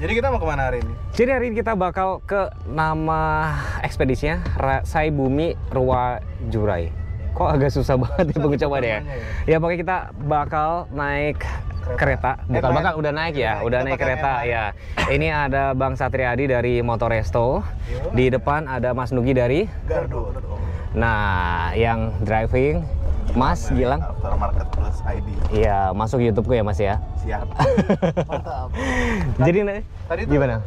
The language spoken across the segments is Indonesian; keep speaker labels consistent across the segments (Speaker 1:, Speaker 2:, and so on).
Speaker 1: Jadi kita mau kemana hari ini?
Speaker 2: Jadi hari ini kita bakal ke nama ekspedisinya Rasai Bumi Ruwa Jurai. Kok agak susah banget ya pengucapan ya? Ya pokoknya kita bakal naik kereta. Udah naik ya, udah naik kereta ya. Ini ada Bang Satriadi dari Motoresto. Di depan ada Mas Nugi dari
Speaker 1: Gardu.
Speaker 2: Nah, yang driving Mas Gilang
Speaker 1: Aftermarket Plus ID.
Speaker 2: Iya, masuk YouTube-ku ya Mas ya.
Speaker 1: Siap. Mantap.
Speaker 2: Jadi
Speaker 1: Tadi tuh,
Speaker 2: gimana?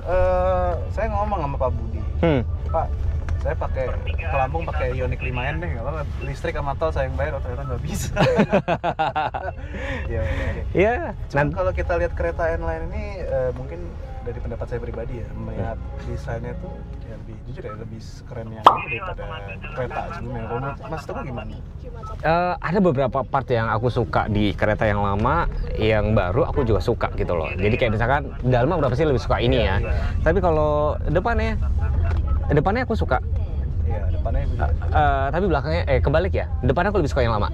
Speaker 1: Saya ngomong sama Pak Budi. Pak, saya pakai ke Lampung pakai Ioniq 5N deh, nggak apa-apa. Listrik sama tol saya yang bayar, ternyata nggak bisa.
Speaker 2: Iya.
Speaker 1: Cuman kalau kita lihat kereta N-Line ini, mungkin dari pendapat saya pribadi ya, melihat desainnya tuh ya lebih jujur ya, lebih keren yang ini daripada kereta sebelumnya. Kalau menurut Mas Teguh gimana?
Speaker 2: Ada beberapa part yang aku suka di kereta yang lama, yang baru aku juga suka gitu loh. Jadi kayak misalkan Dalma udah pasti lebih suka ini ya. Tapi kalau depannya aku suka.
Speaker 1: Iya, depannya juga.
Speaker 2: Tapi belakangnya kebalik ya. Depannya aku lebih suka yang lama.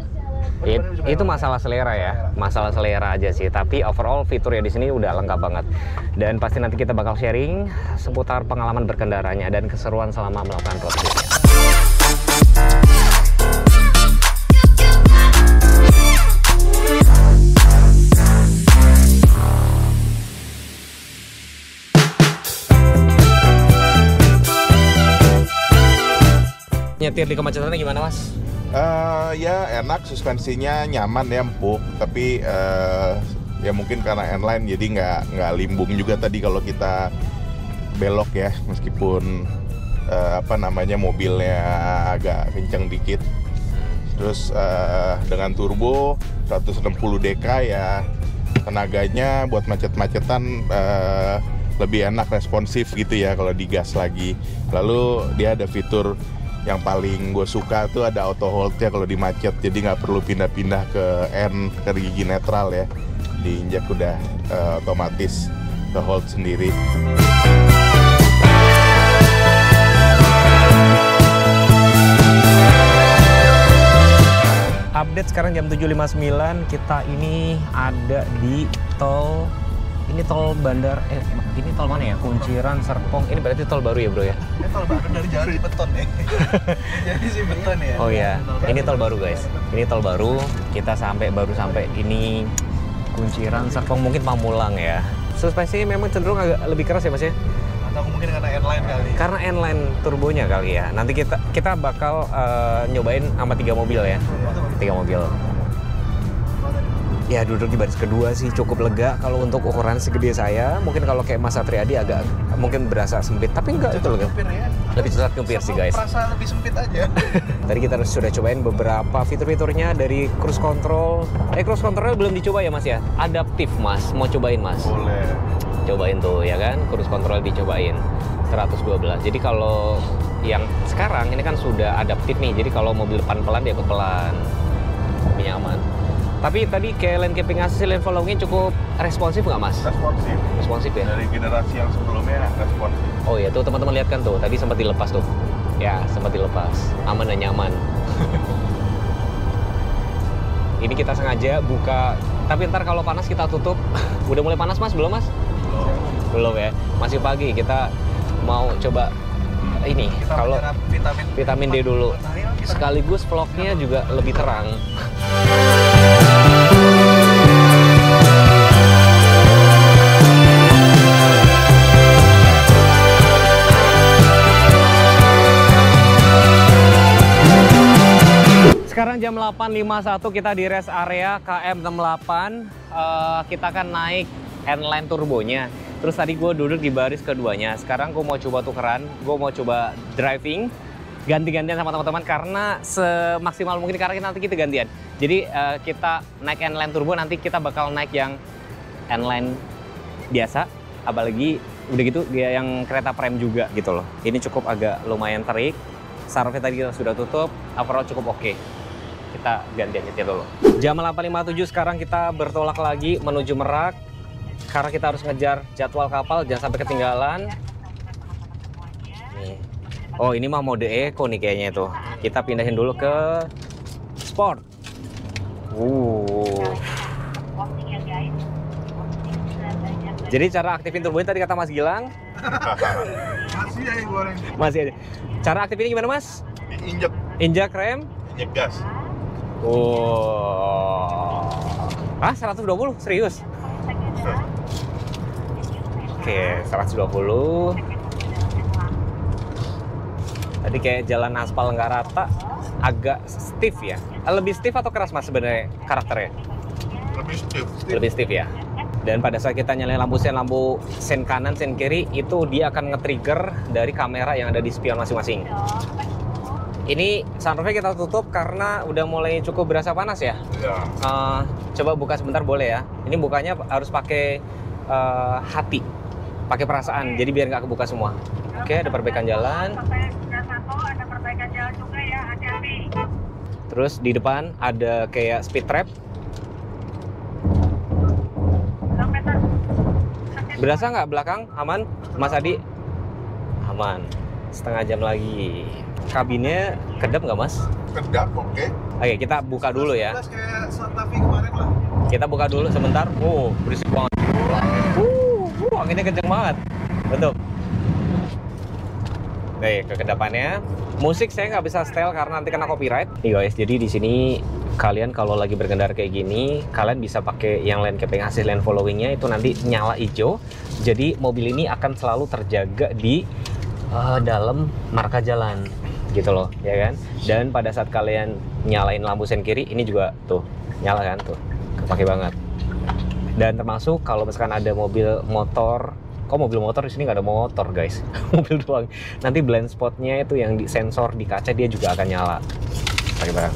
Speaker 2: Itu masalah selera ya, masalah selera aja sih. Tapi overall fiturnya di sini udah lengkap banget. Dan pasti nanti kita bakal sharing seputar pengalaman berkendaranya dan keseruan selama melakukan road trip. Nyetir di kemacetannya gimana Mas?
Speaker 3: Ya enak, suspensinya nyaman ya, empuk. Tapi ya mungkin karena N-Line jadi nggak limbung juga tadi kalau kita belok ya, meskipun mobilnya agak kenceng dikit. Terus dengan turbo 160 dk ya, tenaganya buat macet-macetan lebih enak, responsif gitu ya kalau digas lagi. Lalu dia ada fitur yang paling gue suka tuh ada auto hold-nya kalau di macet, jadi nggak perlu pindah-pindah ke N, ke gigi netral ya, diinjak udah otomatis ke hold sendiri.
Speaker 2: Update sekarang jam 7.59, kita ini ada di tol. Ini tol bandar, ini tol mana ya? Kunciran, Serpong. Ini berarti tol baru ya bro ya?
Speaker 1: Ini tol baru dari jalur di beton ya. Jadi si beton ya.
Speaker 2: Oh iya, ini tol baru guys. Ini tol baru. Kita baru sampai ini Kunciran, Serpong, mungkin Pamulang ya. Suspensi memang cenderung agak lebih keras ya mas ya?
Speaker 1: Atau mungkin karena N-Line kali.
Speaker 2: Karena N-Line turbonya kali ya. Nanti kita bakal nyobain sama 3 mobil ya. 3 mobil. Ya duduk di baris kedua sih cukup lega kalau untuk ukuran segede saya. Mungkin kalau kayak Mas Satriadi agak mungkin berasa sempit, tapi enggak itu loh kan. Lebih susah nyupir sih guys.
Speaker 1: Merasa lebih sempit aja.
Speaker 2: Tadi kita sudah cobain beberapa fitur-fiturnya dari cruise control. Cruise controlnya belum dicoba ya mas ya? Adaptif mas, mau cobain mas?
Speaker 3: Boleh.
Speaker 2: Cobain tuh ya kan, cruise control dicobain 112. Jadi kalau yang sekarang ini kan sudah adaptif nih, jadi kalau mobil depan pelan dia pelan, lebih nyaman. Tapi tadi kayak lane keeping assist, lane following cukup responsif nggak mas?
Speaker 3: Responsif.
Speaker 2: Responsif ya?
Speaker 3: Dari generasi yang sebelumnya responsif.
Speaker 2: Oh iya tuh teman-teman lihat kan tuh, tadi sempat dilepas tuh. Ya sempat dilepas, aman dan nyaman. Ini kita sengaja buka, tapi ntar kalau panas kita tutup. Udah mulai panas mas? Belum mas? Belum ya, masih pagi. Kita mau coba ini, kalau vitamin D dulu. Sekaligus vlognya juga lebih terang. Sekarang jam 8.51, kita di rest area KM68. Kita akan naik N-Line turbonya. Terus tadi gue duduk di baris keduanya. Sekarang gue mau coba tukeran, gue mau coba driving, ganti-gantian sama teman-teman karena semaksimal mungkin karena nanti kita gantian. Jadi kita naik N-Line turbo, nanti kita bakal naik yang N-Line biasa, apalagi udah gitu dia yang kereta prime juga gitu loh. Ini cukup agak lumayan terik. Sarafnya tadi kita sudah tutup, overall cukup oke. Kita gantian nyetir dulu. Jam 8.57 sekarang kita bertolak lagi menuju Merak. Karena kita harus ngejar jadwal kapal, jangan sampai ketinggalan. Nih. Oh ini mah mode eco nih kayaknya itu. Kita pindahin dulu ke sport. Jadi cara aktifin turbonya tadi kata Mas Gilang.
Speaker 3: Masih ya goreng.
Speaker 2: Masih aja. Cara aktifin gimana Mas?
Speaker 3: Injek,
Speaker 2: Injak rem.
Speaker 3: injek gas.
Speaker 2: Oh. Ah, 120 serius? Oke, 120. Tadi kayak jalan aspal nggak rata, agak stiff ya. Lebih stiff atau keras Mas sebenarnya karakternya?
Speaker 3: Lebih stiff.
Speaker 2: Lebih stiff ya. Dan pada saat kita nyalain lampu sen kanan, sen kiri, itu dia akan nge-trigger dari kamera yang ada di spion masing-masing. Ini sunroofnya kita tutup karena udah mulai cukup berasa panas ya.
Speaker 3: Ya.
Speaker 2: Coba buka sebentar boleh ya. Ini bukanya harus pakai hati, pakai perasaan. Jadi biar nggak kebuka semua. Oke, ada perbaikan jalan.
Speaker 4: Ada perbaikan jalan juga ya, hati-hati.
Speaker 2: Terus di depan ada kayak speed trap. Berasa nggak belakang? Aman? Mas Adi? Aman. Setengah jam lagi. Kabinnya kedap nggak Mas?
Speaker 3: Kedap, oke.
Speaker 2: Oke, kita buka dulu ya.
Speaker 1: Kayak Santa Fe kemarin lah.
Speaker 2: Kita buka dulu sebentar. Oh, berisik banget. Anginnya kenceng banget. Betul. Oke, ke kedepannya. Musik saya nggak bisa setel karena nanti kena copyright. Nih guys, jadi di sini kalian kalau lagi berkendara kayak gini, kalian bisa pakai yang lane keeping assist, lane followingnya itu nanti nyala hijau. Jadi mobil ini akan selalu terjaga di dalam marka jalan, gitu loh, ya kan? Dan pada saat kalian nyalain lampu sen kiri, ini juga tuh nyala kan, tuh kepake banget. Dan termasuk kalau misalkan ada mobil motor, kok mobil motor di sini nggak ada motor guys, mobil doang. Nanti blind spotnya itu yang di sensor di kaca dia juga akan nyala. Pakai barang.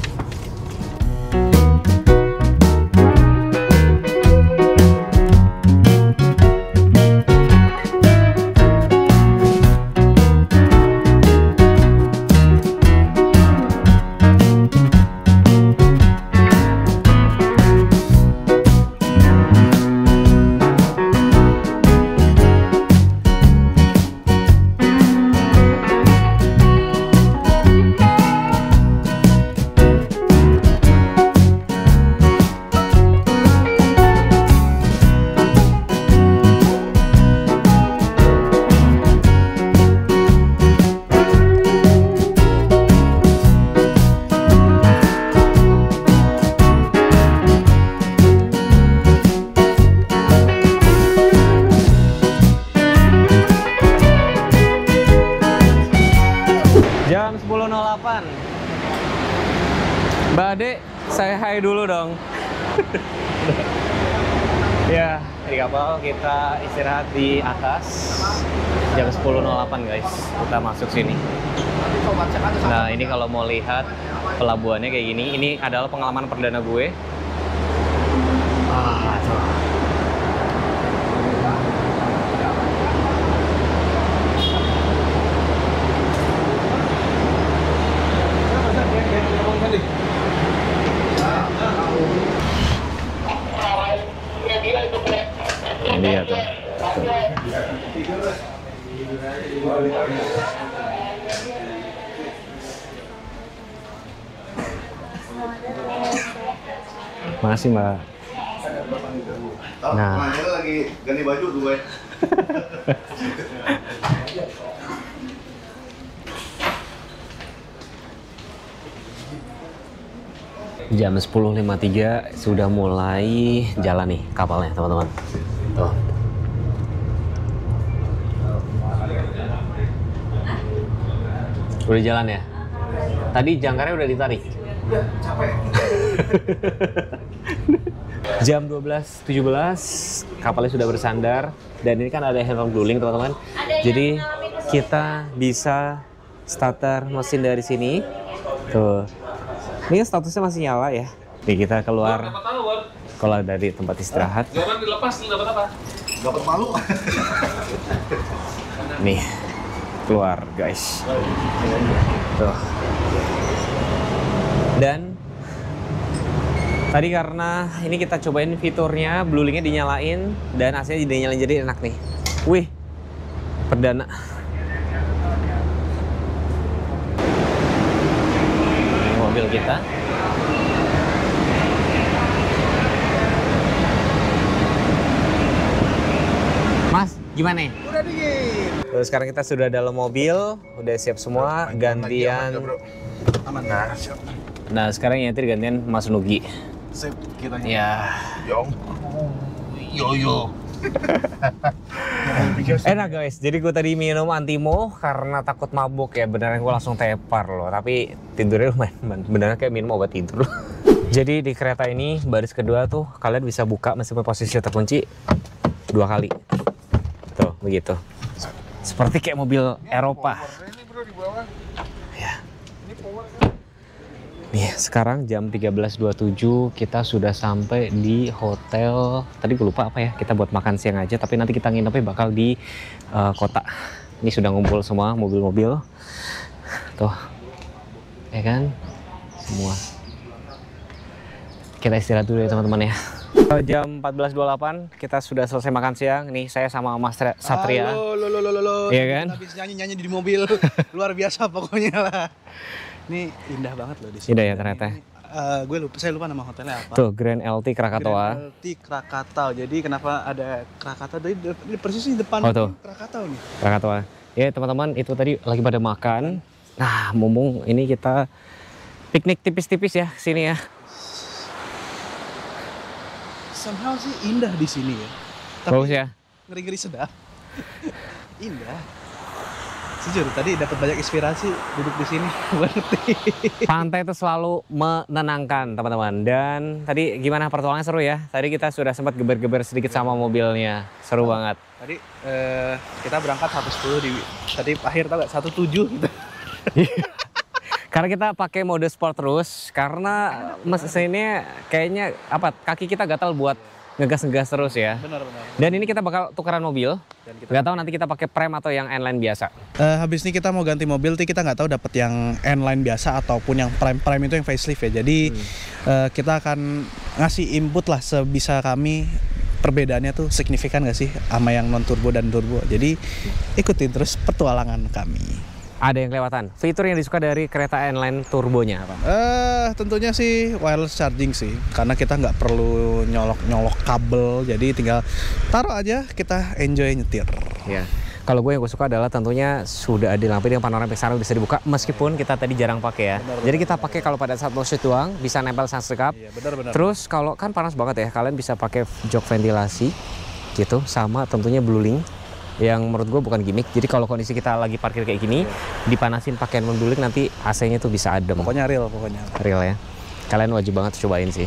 Speaker 2: Jam 10.08. Mbak Ade, saya hai dulu dong. Ya, di kapal kita istirahat di atas. Jam 10.08 guys, kita masuk sini. Nah, ini kalau mau lihat pelabuhannya kayak gini, ini adalah pengalaman perdana gue. Tuh. Ini ya tuh. Makasih Mbak. Nah,
Speaker 3: lagi ganti baju tuh gue.
Speaker 2: jam 10.53 sudah mulai jalan nih kapalnya teman-teman. Tuh. Udah jalan ya? Tadi jangkarnya udah ditarik?
Speaker 1: Udah, capek.
Speaker 2: Jam 12.17 kapalnya sudah bersandar dan ini kan ada handle cooling teman-teman. Jadi kita bisa starter mesin dari sini. Tuh. Ini statusnya masih nyala ya. Nih kita keluar. Kalau dari tempat istirahat.
Speaker 5: Jangan dilepas, nih dapat apa?
Speaker 3: Dapat malu.
Speaker 2: Nih keluar guys. Tuh. Dan tadi karena ini kita cobain fiturnya, bluelink-nya dinyalain dan AC-nya dinyalain jadi enak nih. Wih, perdana. Ini mobil kita. Gimana nih?
Speaker 1: Udah dingin.
Speaker 2: Terus sekarang kita sudah dalam mobil, udah siap semua, gantian.
Speaker 1: Aman. Nah, siap.
Speaker 2: Nah sekarang yang nyetir gantian Mas Nugi.
Speaker 1: Sip kita.
Speaker 2: Ya.
Speaker 3: Yo.
Speaker 2: Enak guys, jadi gue tadi minum Antimo karena takut mabuk ya. Beneran gue langsung tepar loh, tapi tidurnya lumayan. Beneran kayak minum obat tidur loh. Jadi di kereta ini baris kedua tuh kalian bisa buka meskipun posisi terkunci 2 kali. Tuh, begitu. Seperti kayak mobil Eropa. Ya. Nih, sekarang jam 13.27 kita sudah sampai di hotel. Tadi gue lupa apa ya, kita buat makan siang aja, tapi nanti kita nginepnya bakal di kota. Ini sudah ngumpul semua mobil-mobil. Tuh. Ya kan? Semua. Kita istirahat dulu ya teman-teman ya. Jam 14.28 kita sudah selesai makan siang. Nih saya sama Mas Satria.
Speaker 1: Halo.
Speaker 2: Iya kan?
Speaker 1: Habis nyanyi di mobil. Luar biasa pokoknya lah. Ini indah banget loh di sini.
Speaker 2: Indah ya ternyata.
Speaker 1: Saya lupa nama hotelnya apa.
Speaker 2: Tuh Grand LT Krakatoa.
Speaker 1: Grand LT Krakatau. Jadi kenapa ada Krakatau? Ini persis di depan
Speaker 2: tuh.
Speaker 1: Krakatau nih.
Speaker 2: Krakatoa. Ya teman-teman, itu tadi lagi pada makan. Nah, mumpung ini kita piknik tipis-tipis ya sini ya.
Speaker 1: Somehow sih indah di sini ya. Tapi
Speaker 2: Bagus ya.
Speaker 1: ngeri-ngeri sedap. Indah. Jujur tadi dapat banyak inspirasi duduk di sini.
Speaker 2: Pantai itu selalu menenangkan teman-teman. Dan tadi gimana pertualangan seru ya? Tadi kita sudah sempat geber-geber sedikit sama mobilnya. Seru banget.
Speaker 1: Tadi kita berangkat 1.10 di tadi akhir tau gak 1.7 gitu.
Speaker 2: Karena kita pakai mode sport terus karena mesinnya kayaknya apa kaki kita gatal buat ngegas-ngegas terus ya.
Speaker 1: Benar.
Speaker 2: Dan ini kita bakal tukeran mobil.
Speaker 1: Dan kita
Speaker 2: Nggak tahu nanti kita pakai prem atau yang N-Line biasa.
Speaker 1: habis ini kita mau ganti mobil, kita nggak tahu dapat yang N-Line biasa ataupun yang prime itu yang facelift ya. Jadi kita akan ngasih input lah sebisa kami. Perbedaannya tuh signifikan nggak sih sama yang non turbo dan turbo. Jadi ikutin terus petualangan kami.
Speaker 2: Ada yang kelewatan. Fitur yang disuka dari kereta N-Line turbonya apa?
Speaker 1: Tentunya sih wireless charging sih, karena kita nggak perlu nyolok kabel, jadi tinggal taruh aja, kita enjoy nyetir.
Speaker 2: Ya. Kalau gue yang gue suka adalah tentunya sudah ada lampu yang panoramic sunroof bisa dibuka meskipun kita tadi jarang pakai ya. Jadi kita pakai kalau pada saat low shoot doang bisa nempel sunroof.
Speaker 1: Iya, benar.
Speaker 2: Terus kalau kan panas banget ya, kalian bisa pakai jok ventilasi gitu, sama tentunya blueling yang menurut gue bukan gimmick. Jadi kalau kondisi kita lagi parkir kayak gini, dipanasin pakai blueling nanti AC-nya tuh bisa adem.
Speaker 1: Pokoknya real.
Speaker 2: Real ya. Kalian wajib banget cobain sih.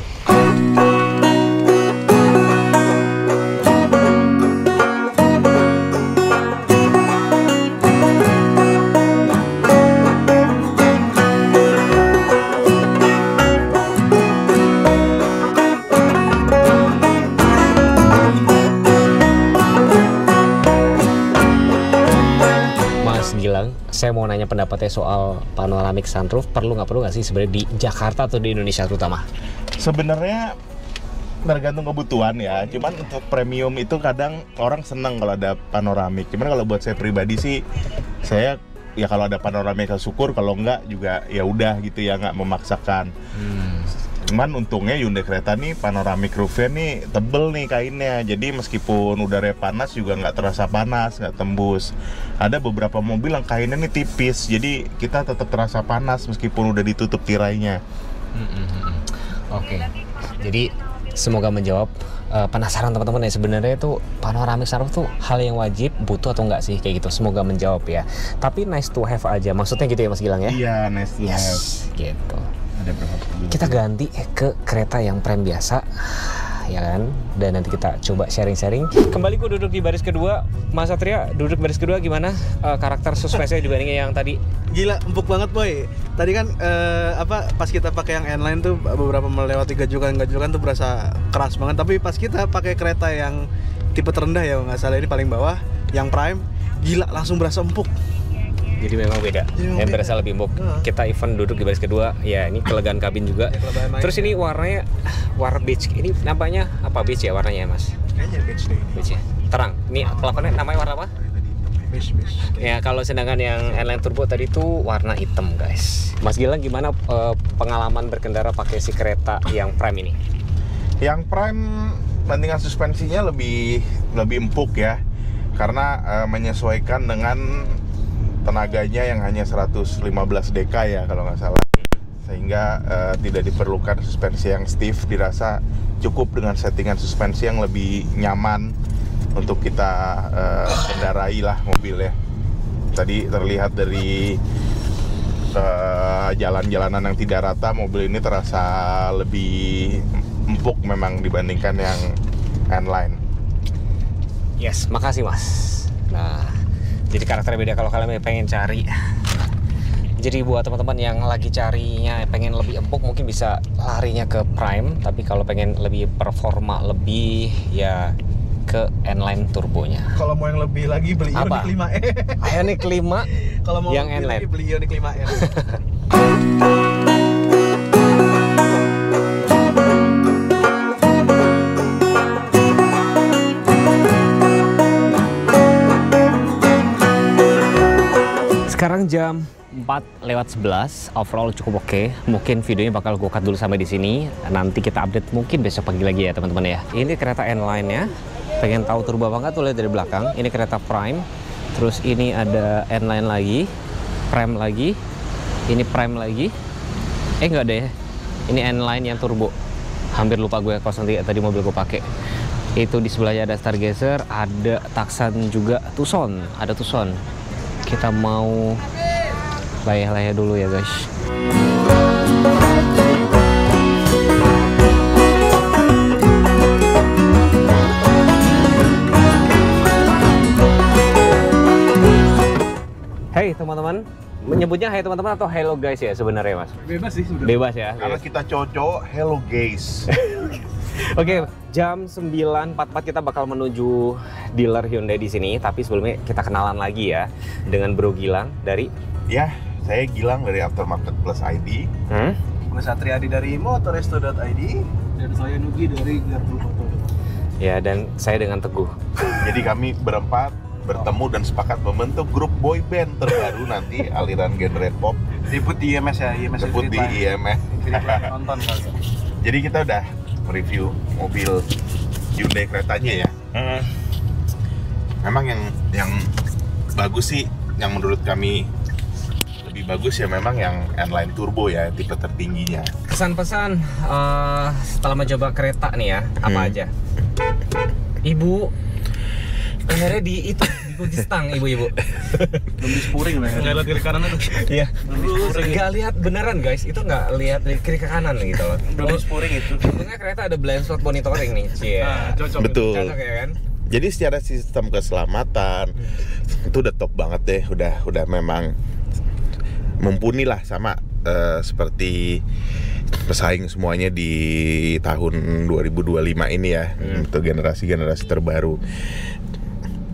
Speaker 2: Saya mau nanya pendapatnya soal panoramic sunroof, perlu nggak sih sebenarnya di Jakarta atau di Indonesia terutama?
Speaker 3: Sebenarnya tergantung kebutuhan ya. Cuman untuk premium itu kadang orang senang kalau ada panoramik. Cuman kalau buat saya pribadi sih, saya ya kalau ada panoramik syukur, kalau enggak juga ya udah gitu ya, nggak memaksakan. Cuman untungnya Hyundai Creta nih panoramic roofnya nih tebel nih kainnya, jadi meskipun udaranya panas juga nggak terasa panas, nggak tembus. Ada beberapa mobil yang kainnya nih tipis, jadi kita tetap terasa panas meskipun udah ditutup tirainya.
Speaker 2: Oke. Jadi semoga menjawab penasaran teman-teman ya, sebenarnya itu panoramic sunroof tuh hal yang wajib, butuh atau enggak sih kayak gitu. Semoga menjawab ya. Tapi nice to have aja, maksudnya gitu ya Mas Gilang ya?
Speaker 3: Iya, nice to have.
Speaker 2: Gitu.
Speaker 3: Ada berapa?
Speaker 2: Kita ganti ke kereta yang prem biasa, ya kan? Dan nanti kita coba sharing-sharing. Kembali gue duduk di baris kedua. Mas Satria duduk baris kedua, gimana karakter suspensinya dibandingin yang tadi?
Speaker 1: Gila, empuk banget boy. Tadi kan pas kita pakai yang N-Line tuh beberapa melewati gajukan tuh berasa keras banget. Tapi pas kita pakai kereta yang tipe terendah ya nggak salah, ini paling bawah, yang prime, gila langsung berasa empuk.
Speaker 2: Jadi memang beda, yang berasa lebih empuk. Kita even duduk di baris kedua, ya ini kelegaan kabin juga. Terus ini warnanya warna beige. Ini namanya apa, beige ya warnanya Mas?
Speaker 1: Kayaknya beige deh.
Speaker 2: Beige ya? Terang. Ini plafonnya namanya warna apa?
Speaker 1: Beige.
Speaker 2: Ya kalau sedangkan yang N-Line Turbo tadi tuh warna hitam guys. Mas Gilang gimana pengalaman berkendara pakai si kereta yang prime ini?
Speaker 3: Yang prime bandingan suspensinya lebih empuk ya. karena menyesuaikan dengan tenaganya yang hanya 115 dk ya kalau nggak salah, sehingga tidak diperlukan suspensi yang stiff, dirasa cukup dengan settingan suspensi yang lebih nyaman untuk kita kendarai lah mobil ya. Tadi terlihat dari jalan-jalanan yang tidak rata, mobil ini terasa lebih empuk memang dibandingkan yang N-Line.
Speaker 2: Yes, makasih Mas. Nah, jadi karakter beda kalau kalian pengen cari. Jadi buat teman-teman yang lagi carinya pengen lebih empuk, mungkin bisa larinya ke Prime. Tapi kalau pengen lebih performa lebih, ya ke N-Line turbonya.
Speaker 1: Kalau mau yang lebih lagi beli
Speaker 2: Apa?
Speaker 1: Ioniq 5E.
Speaker 2: Ioniq 5.
Speaker 1: Kalau mau
Speaker 2: yang
Speaker 1: lebih
Speaker 2: N-Line
Speaker 1: lagi beli Ioniq 5E.
Speaker 2: Sekarang jam 4:11, overall cukup oke. Mungkin videonya bakal gue cut dulu sampai di sini. Nanti kita update mungkin besok pagi lagi ya teman-teman ya. Ini kereta N-Line ya. Pengen tahu turbo apa nggak tuh lihat dari belakang. Ini kereta Prime. Terus ini ada N-Line lagi, Prime lagi, ini Prime lagi. Nggak ada ya. Ini N-Line yang turbo. Hampir lupa gue kalau tadi mobil gue pakai. Itu di sebelahnya ada Stargazer, ada Tucson juga, Tucson, ada Tucson. Kita mau layah-layah dulu ya guys. Hey teman-teman, menyebutnya hey teman-teman atau hello guys ya sebenarnya Mas?
Speaker 1: Bebas sih sebenarnya.
Speaker 2: Bebas ya.
Speaker 3: Karena kita cocok, hello guys.
Speaker 2: Oke, jam 9.44 kita bakal menuju dealer Hyundai di sini. Tapi sebelumnya kita kenalan lagi ya dengan Bro Gilang dari.
Speaker 3: Ya, saya Gilang dari Aftermarket Plus ID.
Speaker 1: Gue Satriadi dari Motoresto.id. Dan saya Nugi dari Gardu Motor.
Speaker 2: Ya, dan saya dengan Teguh.
Speaker 3: Jadi kami berempat bertemu dan sepakat membentuk grup boy band terbaru nanti aliran genre pop.
Speaker 1: Debut di IMS ya, IMS
Speaker 3: Debut di IMS.
Speaker 1: Nonton kali.
Speaker 3: Jadi kita udah mereview mobil Hyundai keretanya ya. Memang yang bagus sih, yang menurut kami lebih bagus ya memang yang N-Line Turbo ya, tipe tertingginya.
Speaker 2: Pesan-pesan setelah mencoba kereta nih ya, apa aja? Ibu, akhirnya di kunci stang ibu-ibu.
Speaker 1: Belum di spuring lah ya. Nggak lihat kiri kanan itu.
Speaker 2: Iya. Nggak lihat beneran guys, itu nggak lihat dari kiri ke kanan gitu loh.
Speaker 1: Belum di spuring itu.
Speaker 2: Untungnya kereta ada blind spot monitoring nih, cie.
Speaker 1: Cocok.
Speaker 3: Betul.
Speaker 2: Cocok ya kan?
Speaker 3: Jadi secara sistem keselamatan itu udah top banget deh, udah memang mumpuni lah sama seperti pesaing semuanya di tahun 2025 ini ya, untuk generasi-generasi terbaru.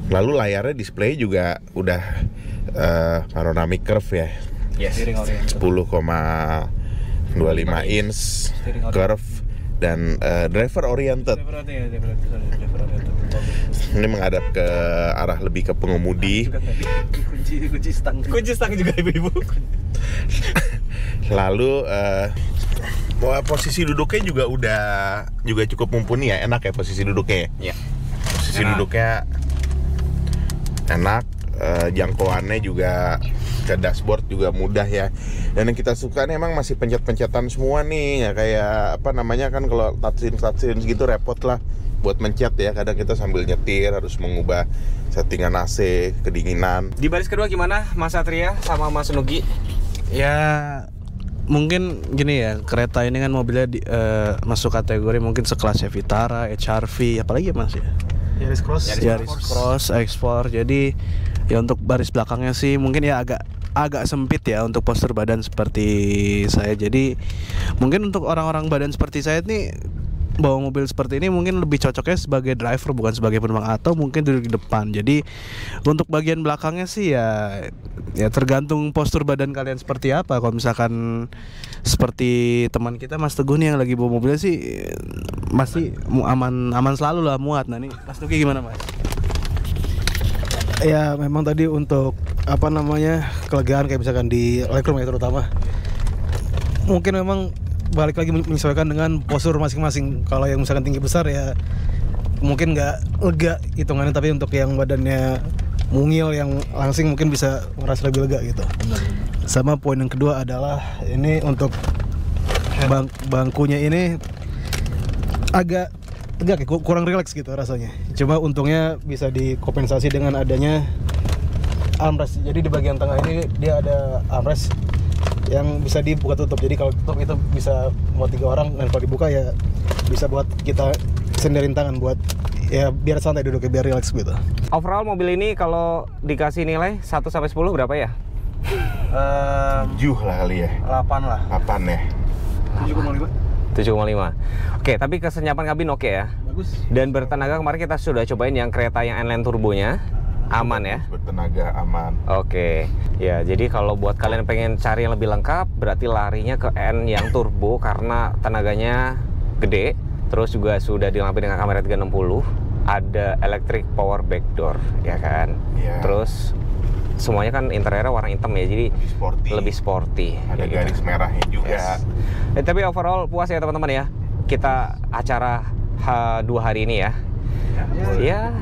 Speaker 3: Lalu layarnya display juga udah panoramic curve ya.
Speaker 2: Yes.
Speaker 3: 10,25 inch curve dan driver oriented. Ini menghadap ke arah lebih ke pengemudi.
Speaker 1: Kunci stang.
Speaker 2: Kunci stang juga ibu-ibu.
Speaker 3: Lalu posisi duduknya juga cukup mumpuni ya, enak ya posisi duduknya.
Speaker 2: Iya.
Speaker 3: Posisi duduknya enak, jangkauannya juga ke dashboard juga mudah ya. Dan yang kita suka nih emang masih pencet-pencetan semua nih, nggak kayak apa namanya kan kalau touchscreen gitu repot lah buat mencet ya. Kadang kita sambil nyetir harus mengubah settingan AC, kedinginan.
Speaker 2: Di baris kedua gimana Mas Satria sama Mas Nugi?
Speaker 1: Ya mungkin gini ya, kereta ini kan mobilnya masuk kategori mungkin sekelas Vitara, HR-V, apalagi ya Mas ya? Yaris Cross, X4. Jadi ya untuk baris belakangnya sih mungkin ya agak sempit ya untuk postur badan seperti saya. Jadi mungkin untuk orang-orang badan seperti saya nih bawa mobil seperti ini mungkin lebih cocoknya sebagai driver bukan sebagai penumpang, atau mungkin duduk di depan. Jadi untuk bagian belakangnya sih ya tergantung postur badan kalian seperti apa. Kalau misalkan seperti teman kita Mas Teguh nih yang lagi bawa mobilnya sih masih aman selalu lah, muat. Nah nih Mas Teguh gimana Mas?
Speaker 5: Ya memang tadi untuk apa namanya kelegaan kayak misalkan di legroom ya terutama, mungkin memang balik lagi menyesuaikan dengan postur masing-masing. Kalau yang misalkan tinggi besar ya mungkin nggak lega hitungannya, tapi untuk yang badannya mungil, yang langsing mungkin bisa merasa lebih lega gitu. Sama poin yang kedua adalah ini untuk bangkunya ini agak tegak ya, kurang rileks gitu rasanya. Cuma untungnya bisa dikompensasi dengan adanya armrest. Jadi di bagian tengah ini dia ada armrest yang bisa dibuka tutup. Jadi kalau tutup itu bisa buat 3 orang, dan kalau dibuka ya bisa buat kita senderin tangan buat ya biar santai duduknya, biar rileks gitu.
Speaker 2: Overall mobil ini kalau dikasih nilai 1 sampai 10 berapa ya?
Speaker 3: 7 lah kali ya.
Speaker 1: 8 lah.
Speaker 3: 8 ya.
Speaker 2: 7,5. Oke, tapi kesenyapan kabin oke ya.
Speaker 5: Bagus.
Speaker 2: Dan bertenaga kemarin kita sudah cobain yang kereta yang N-Line turbonya. Aman ya?
Speaker 3: Bertenaga, aman.
Speaker 2: Oke. Ya, jadi kalau buat kalian pengen cari yang lebih lengkap, berarti larinya ke N yang turbo karena tenaganya gede. Terus juga sudah dilengkapi dengan kamera 360. Ada electric power back door, ya kan?
Speaker 3: Iya.
Speaker 2: Terus semuanya kan interiornya warna hitam ya, jadi lebih sporty.
Speaker 3: Ada
Speaker 2: ya
Speaker 3: garis merahnya juga.
Speaker 2: Yes. Tapi overall puas ya teman-teman ya. Kita acara 2 hari ini ya. Ya.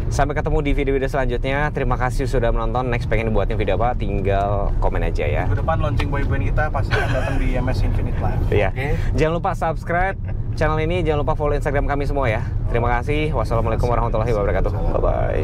Speaker 2: Sampai ketemu di video-video selanjutnya. Terima kasih sudah menonton. Next pengen buatin video apa? Tinggal komen aja ya.
Speaker 1: Minggu depan launching boyband kita pasti akan datang di MS Infinite Live.
Speaker 2: Iya.
Speaker 3: Oke.
Speaker 2: Jangan lupa subscribe channel ini. Jangan lupa follow Instagram kami semua ya. Terima kasih. Wassalamualaikum warahmatullahi wabarakatuh. Bye bye.